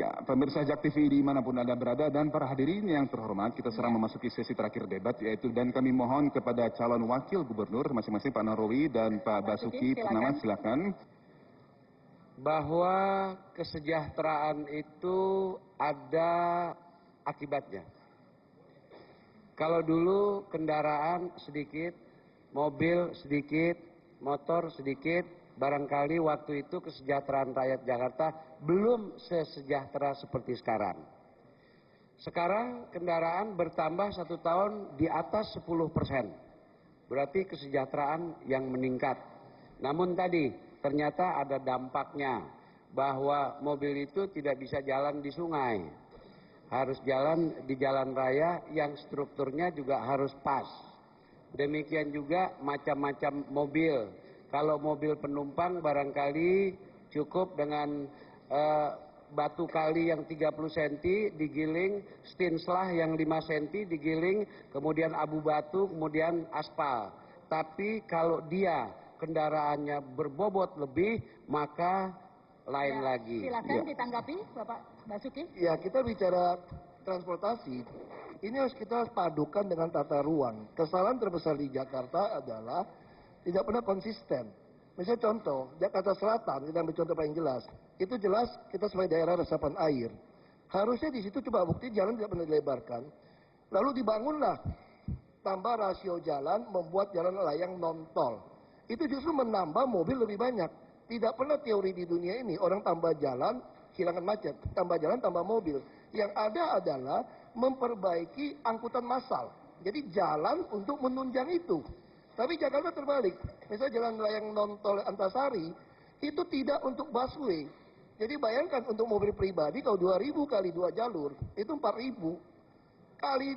Ya, pemirsa Jak TV dimanapun Anda berada dan para hadirin yang terhormat, kita sekarang memasuki sesi terakhir debat yaitu dan kami mohon kepada calon wakil gubernur masing-masing Pak Nahrawi dan Pak Basuki Purnama silakan. Bahwa kesejahteraan itu ada akibatnya. Kalau dulu kendaraan sedikit, mobil sedikit, motor sedikit, barangkali waktu itu kesejahteraan rakyat Jakarta belum sesejahtera seperti sekarang. Sekarang kendaraan bertambah 1 tahun di atas 10%. Berarti kesejahteraan yang meningkat. Namun tadi ternyata ada dampaknya bahwa mobil itu tidak bisa jalan di sungai. Harus jalan di jalan raya yang strukturnya juga harus pas. Demikian juga macam-macam mobil. Kalau mobil penumpang barangkali cukup dengan batu kali yang 30 cm digiling, stinslah yang 5 cm digiling, kemudian abu batu, kemudian aspal. Tapi kalau dia kendaraannya berbobot lebih, maka lain lagi. Silakan ditanggapi Bapak Basuki. Ya, kita bicara transportasi, ini kita harus padukan dengan tata ruang. Kesalahan terbesar di Jakarta adalah tidak pernah konsisten. Misalnya contoh, Jakarta Selatan, kita ambil contoh paling jelas. Itu jelas kita sebagai daerah resapan air. Harusnya di situ coba bukti jalan tidak pernah dilebarkan. Lalu dibangunlah tambah rasio jalan, membuat jalan layang non-tol. Itu justru menambah mobil lebih banyak. Tidak pernah teori di dunia ini orang tambah jalan hilangkan macet, tambah jalan tambah mobil. Yang ada adalah memperbaiki angkutan massal. Jadi jalan untuk menunjang itu. Tapi Jakarta terbalik. Misalnya jalan layang non-tol Antasari itu tidak untuk busway. Jadi bayangkan untuk mobil pribadi kalau 2.000 kali 2 jalur itu 4.000 kali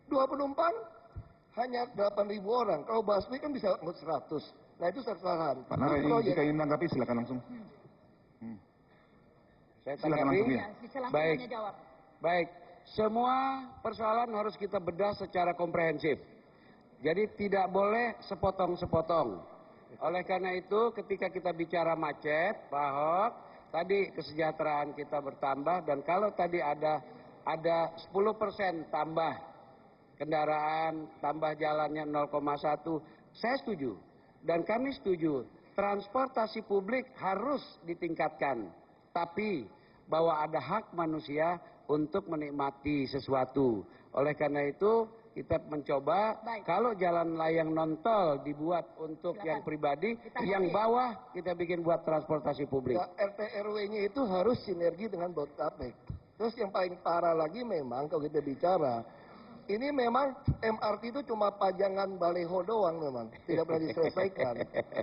2 penumpang hanya 8.000 orang. Kalau busway kan bisa 100. Nah itu kesalahan. Pak Nahrawi, jika ingin menanggapi silakan langsung. Saya Silakan tanggapi. langsung ya. Baik. Baik. Semua persoalan harus kita bedah secara komprehensif. Jadi tidak boleh sepotong-sepotong. Oleh karena itu ketika kita bicara macet, Pak Ahok, tadi kesejahteraan kita bertambah dan kalau tadi ada 10% tambah kendaraan, tambah jalannya 0,1, saya setuju. Dan kami setuju, transportasi publik harus ditingkatkan. Tapi bahwa ada hak manusia untuk menikmati sesuatu. Oleh karena itu kita mencoba kalau jalan layang non-tol dibuat untuk yang pribadi, yang bawah kita bikin buat transportasi publik. Ya, RT RW-nya itu harus sinergi dengan Botabek. Terus yang paling parah lagi memang kalau kita bicara, ini memang MRT itu cuma pajangan baleho doang memang, tidak pernah diselesaikan.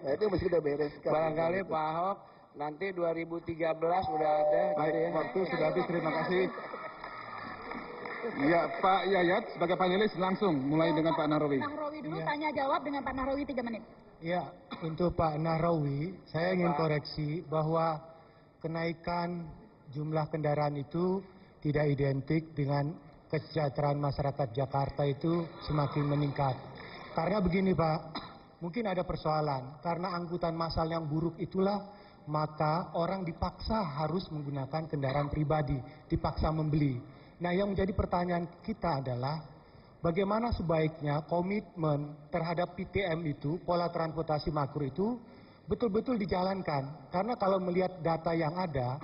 Nah itu mesti kita bereskan. Barangkali Pak Ahok nanti 2013 udah ada. Baik, gitu ya. waktu sudah habis, terima kasih. Ya, Pak Yayat sebagai panelis langsung mulai dengan Pak Nahrawi. Nahrawi dulu tanya jawab dengan Pak Nahrawi 3 menit. Ya, untuk Pak Nahrawi, saya ingin koreksi bahwa kenaikan jumlah kendaraan itu tidak identik dengan kesejahteraan masyarakat Jakarta itu semakin meningkat. Karena begini Pak, mungkin ada persoalan. Karena angkutan massal yang buruk itulah, maka orang dipaksa harus menggunakan kendaraan pribadi, dipaksa membeli. Nah yang menjadi pertanyaan kita adalah, bagaimana sebaiknya komitmen terhadap PTM itu, pola transportasi makro itu, betul-betul dijalankan. Karena kalau melihat data yang ada,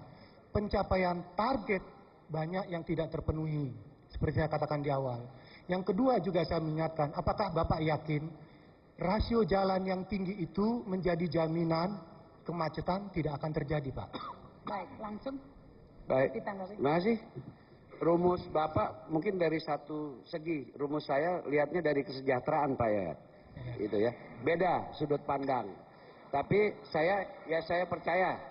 pencapaian target banyak yang tidak terpenuhi. Seperti saya katakan di awal. Yang kedua juga saya mengingatkan, apakah Bapak yakin rasio jalan yang tinggi itu menjadi jaminan kemacetan tidak akan terjadi, Pak? Baik, langsung. Baik, Ditanggapi. terima kasih. Rumus Bapak mungkin dari satu segi, rumus saya lihatnya dari kesejahteraan Pak ya. Gitu ya. Beda sudut pandang. Tapi saya percaya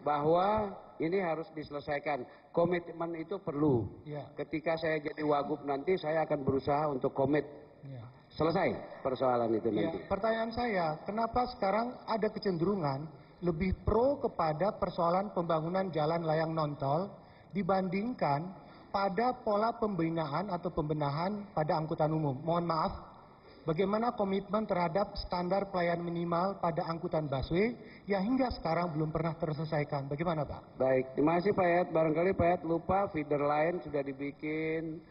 bahwa ini harus diselesaikan. Komitmen itu perlu. Ya. Ketika saya jadi wagub nanti saya akan berusaha untuk komit. Ya. Selesai persoalan itu Ya, nanti. pertanyaan saya, kenapa sekarang ada kecenderungan lebih pro kepada persoalan pembangunan jalan layang non-tol dibandingkan pada pola pembinaan atau pembenahan pada angkutan umum? Mohon maaf, bagaimana komitmen terhadap standar pelayanan minimal pada angkutan busway yang hingga sekarang belum pernah terselesaikan? Bagaimana Pak? Baik, terima kasih Pak Yayat. Barangkali Pak Yayat lupa feeder line sudah dibikin,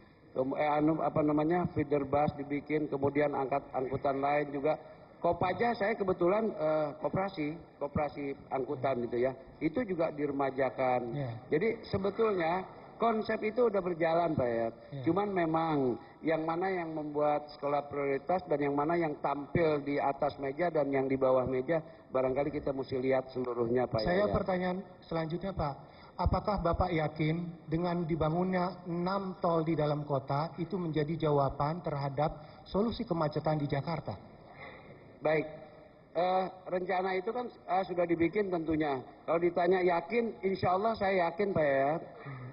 feeder bus dibikin, kemudian angkutan lain juga. Kopaja saya kebetulan koperasi angkutan gitu ya, itu juga diremajakan. Jadi sebetulnya konsep itu udah berjalan Pak Yayat. Cuman memang yang mana yang membuat skala prioritas dan yang mana yang tampil di atas meja dan yang di bawah meja, barangkali kita mesti lihat seluruhnya Pak Saya Yayat. pertanyaan selanjutnya Pak, apakah Bapak yakin dengan dibangunnya 6 tol di dalam kota itu menjadi jawaban terhadap solusi kemacetan di Jakarta? Baik, rencana itu kan sudah dibikin tentunya. Kalau ditanya yakin, insya Allah saya yakin Pak Yayat.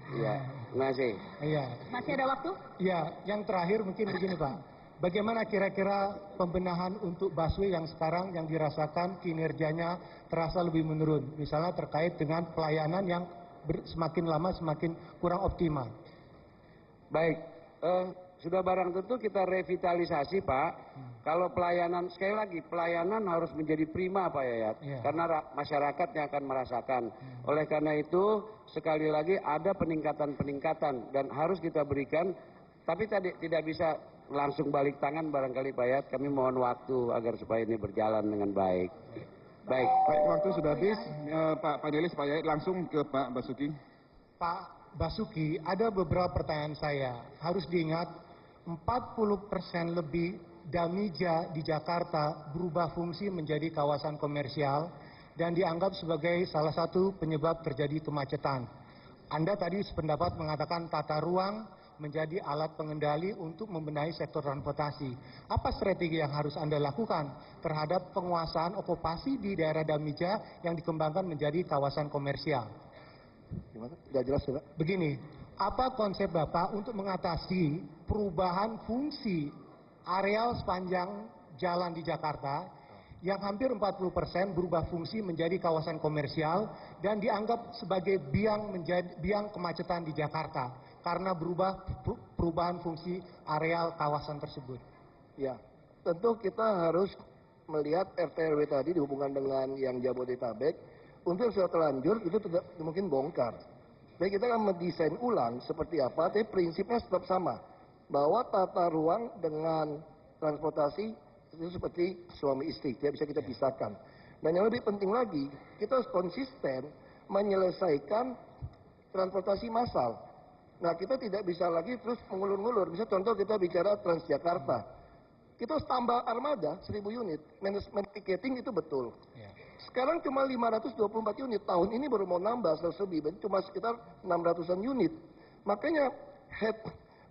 Iya, terima kasih. Iya. Masih ada waktu? Ya, yang terakhir mungkin begini Pak. Bagaimana kira-kira pembenahan untuk busway yang sekarang yang dirasakan kinerjanya terasa lebih menurun? Misalnya terkait dengan pelayanan yang semakin lama semakin kurang optimal. Baik, sudah barang tentu kita revitalisasi Pak. Kalau pelayanan, sekali lagi pelayanan harus menjadi prima Pak Yayat. Karena masyarakat yang akan merasakan. Oleh karena itu sekali lagi ada peningkatan dan harus kita berikan. Tapi tadi tidak bisa langsung balik tangan barangkali Pak Yayat. Kami mohon waktu agar supaya ini berjalan dengan baik. Baik. Baik, waktu sudah habis. Pak panelis, Pak Yayat langsung ke Pak Basuki. Pak Basuki, ada beberapa pertanyaan saya. Harus diingat 40% lebih Damija di Jakarta berubah fungsi menjadi kawasan komersial dan dianggap sebagai salah satu penyebab terjadi kemacetan. Anda tadi sependapat mengatakan tata ruang menjadi alat pengendali untuk membenahi sektor transportasi. Apa strategi yang harus Anda lakukan terhadap penguasaan okupasi di daerah Damija yang dikembangkan menjadi kawasan komersial? Gimana? Nggak jelas ya Pak? Begini, apa konsep Bapak untuk mengatasi perubahan fungsi areal sepanjang jalan di Jakarta yang hampir 40% berubah fungsi menjadi kawasan komersial dan dianggap sebagai biang kemacetan di Jakarta karena perubahan fungsi areal kawasan tersebut? Ya, tentu kita harus melihat RT/RW tadi dihubungkan dengan yang Jabodetabek. Untuk sudah terlanjur itu tidak mungkin bongkar. Jadi kita akan mendesain ulang seperti apa, tapi prinsipnya tetap sama. Bahwa tata ruang dengan transportasi itu seperti suami istri, tidak bisa kita pisahkan. Dan yang lebih penting lagi, kita harus konsisten menyelesaikan transportasi massal. Nah, kita tidak bisa lagi terus mengulur-ngulur. Misalnya contoh kita bicara Transjakarta. Kita harus tambah armada 1000 unit. Manajemen tiketing itu betul. Sekarang cuma 524 unit. Tahun ini baru mau nambah 100 lebih. Cuma sekitar 600-an unit. Makanya head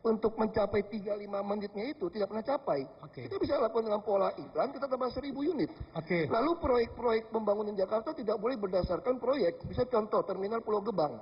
untuk mencapai 35 menitnya itu tidak pernah capai. Kita bisa lakukan dengan pola iklan, kita tambah 1000 unit. Lalu proyek-proyek pembangunan Jakarta tidak boleh berdasarkan proyek. Bisa contoh terminal Pulau Gebang.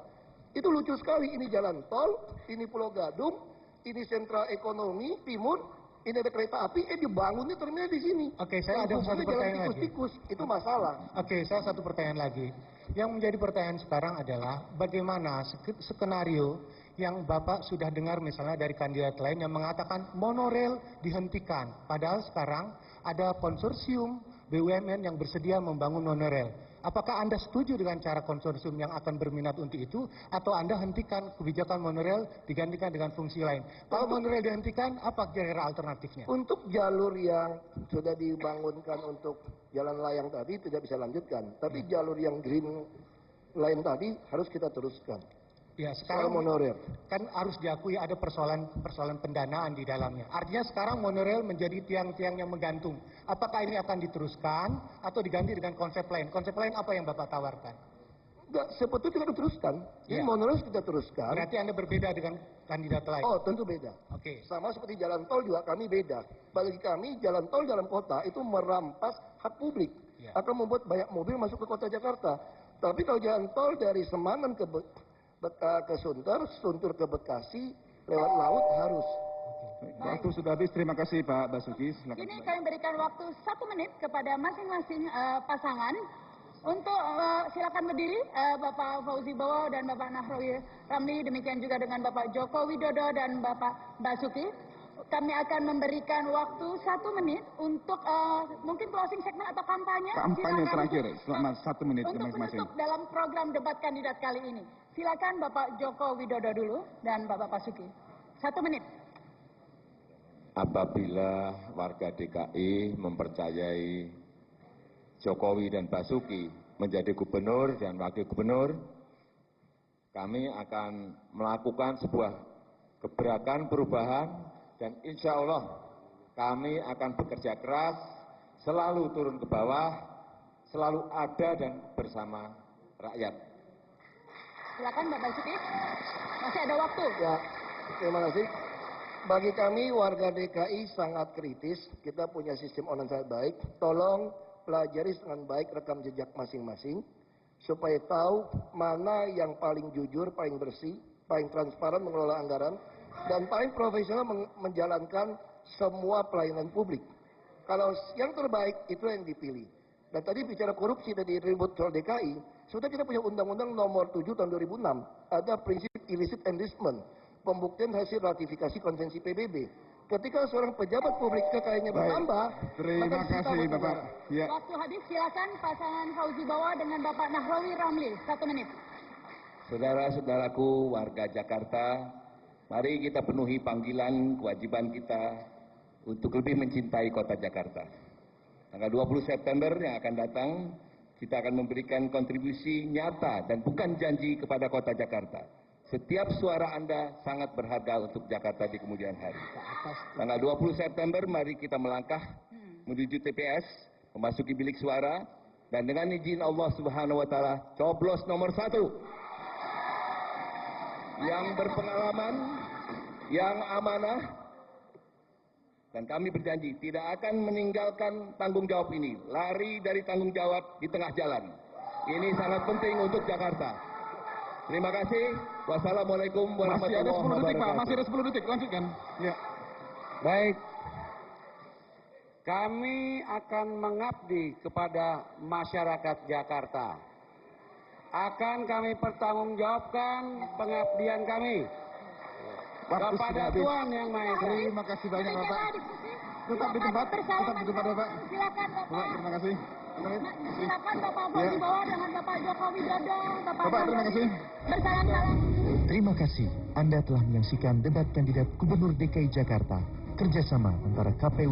Itu lucu sekali, ini jalan tol, ini Pulau Gadung, ini sentra ekonomi timur, ini ada kereta api, dibangunnya terminal di sini. Saya ada satu pertanyaan lagi. Itu masalah. Saya satu pertanyaan lagi. Yang menjadi pertanyaan sekarang adalah bagaimana skenario yang Bapak sudah dengar misalnya dari kandidat lain yang mengatakan monorail dihentikan. Padahal sekarang ada konsorsium BUMN yang bersedia membangun monorail. Apakah Anda setuju dengan cara konsorsium yang akan berminat untuk itu, atau Anda hentikan kebijakan monorail digantikan dengan fungsi lain? Kalau monorail dihentikan, apa kira-kira alternatifnya? Untuk jalur yang sudah dibangunkan untuk jalan layang tadi tidak bisa lanjutkan. Tapi jalur yang green line tadi harus kita teruskan. Ya, sekarang monorail kan harus diakui ada persoalan pendanaan di dalamnya. Artinya sekarang monorail menjadi tiang-tiang yang menggantung. Apakah ini akan diteruskan atau diganti dengan konsep lain? Konsep lain apa yang Bapak tawarkan? Enggak, sebetulnya kita teruskan. Ini monorail kita teruskan. Berarti Anda berbeda dengan kandidat lain? Oh, tentu beda. Sama seperti jalan tol juga kami beda. Bagi kami jalan tol dalam kota itu merampas hak publik. Akan membuat banyak mobil masuk ke kota Jakarta. Tapi kalau jalan tol dari Semanan ke Sunter, Sunter ke Bekasi, lewat laut harus. Waktu sudah habis, terima kasih Pak Basuki. Silakan. Ini kami berikan waktu 1 menit kepada masing-masing pasangan untuk silakan berdiri, Bapak Fauzi Bowo dan Bapak Nahrawi Ramli, demikian juga dengan Bapak Joko Widodo dan Bapak Basuki. kami akan memberikan waktu 1 menit untuk mungkin closing segment atau kampanye. Kampanye Silakan. terakhir selama 1 menit Untuk masing-masing. menutup dalam program debat kandidat kali ini. Silakan Bapak Joko Widodo dulu dan Bapak Basuki. 1 menit. Apabila warga DKI mempercayai Jokowi dan Basuki menjadi gubernur dan wakil gubernur, kami akan melakukan sebuah gebrakan perubahan dan insya Allah kami akan bekerja keras, selalu turun ke bawah, selalu ada dan bersama rakyat. Silakan Bapak Basuki. Masih ada waktu. Ya, terima kasih. Bagi kami warga DKI sangat kritis, kita punya sistem online sangat baik. Tolong pelajari dengan baik rekam jejak masing-masing, supaya tahu mana yang paling jujur, paling bersih, paling transparan mengelola anggaran, dan paling profesional menjalankan semua pelayanan publik. Kalau yang terbaik itu yang dipilih. Dan tadi bicara korupsi tadi ribut soal DKI, sudah kita punya Undang-Undang nomor 7 tahun 2006, ada prinsip illicit enrichment, pembuktian hasil ratifikasi konvensi PBB. Ketika seorang pejabat publik kekayaannya bertambah, Terima maka kasih disita Bapak. negara. Ya. Waktu habis, silakan pasangan Fauzi Bawa dengan Bapak Nahrawi Ramli. 1 menit. Saudara-saudaraku warga Jakarta, mari kita penuhi panggilan kewajiban kita untuk lebih mencintai kota Jakarta. Tanggal 20 September yang akan datang, kita akan memberikan kontribusi nyata dan bukan janji kepada kota Jakarta. Setiap suara Anda sangat berharga untuk Jakarta di kemudian hari. Tanggal 20 September mari kita melangkah menuju TPS, memasuki bilik suara, dan dengan izin Allah Subhanahu wa Ta'ala, coblos nomor 1. Yang berpengalaman, yang amanah, dan kami berjanji tidak akan meninggalkan tanggung jawab ini, lari dari tanggung jawab di tengah jalan. Ini sangat penting untuk Jakarta. Terima kasih. Wassalamualaikum Masih ada 10 warahmatullahi detik Pak, masih ada wabarakatuh. 10 detik, lanjutkan. Ya. Baik. Kami akan mengabdi kepada masyarakat Jakarta. Akan kami pertanggungjawabkan pengabdian kami Waktu sudah kepada habis. Tuhan Yang Maha Esa. Terima kasih banyak Bapak. Bicara diskusi. Tetap di tempat, tetap di tempat Bapak. Silakan Bapak, Bapak. terima kasih. Silakan Bapak Fauzi Bawa dengan Bapak Joko Widodo. Bapak, terima kasih. Bersalam-salam. Terima kasih Anda telah menyaksikan debat kandidat Gubernur DKI Jakarta kerjasama antara KPU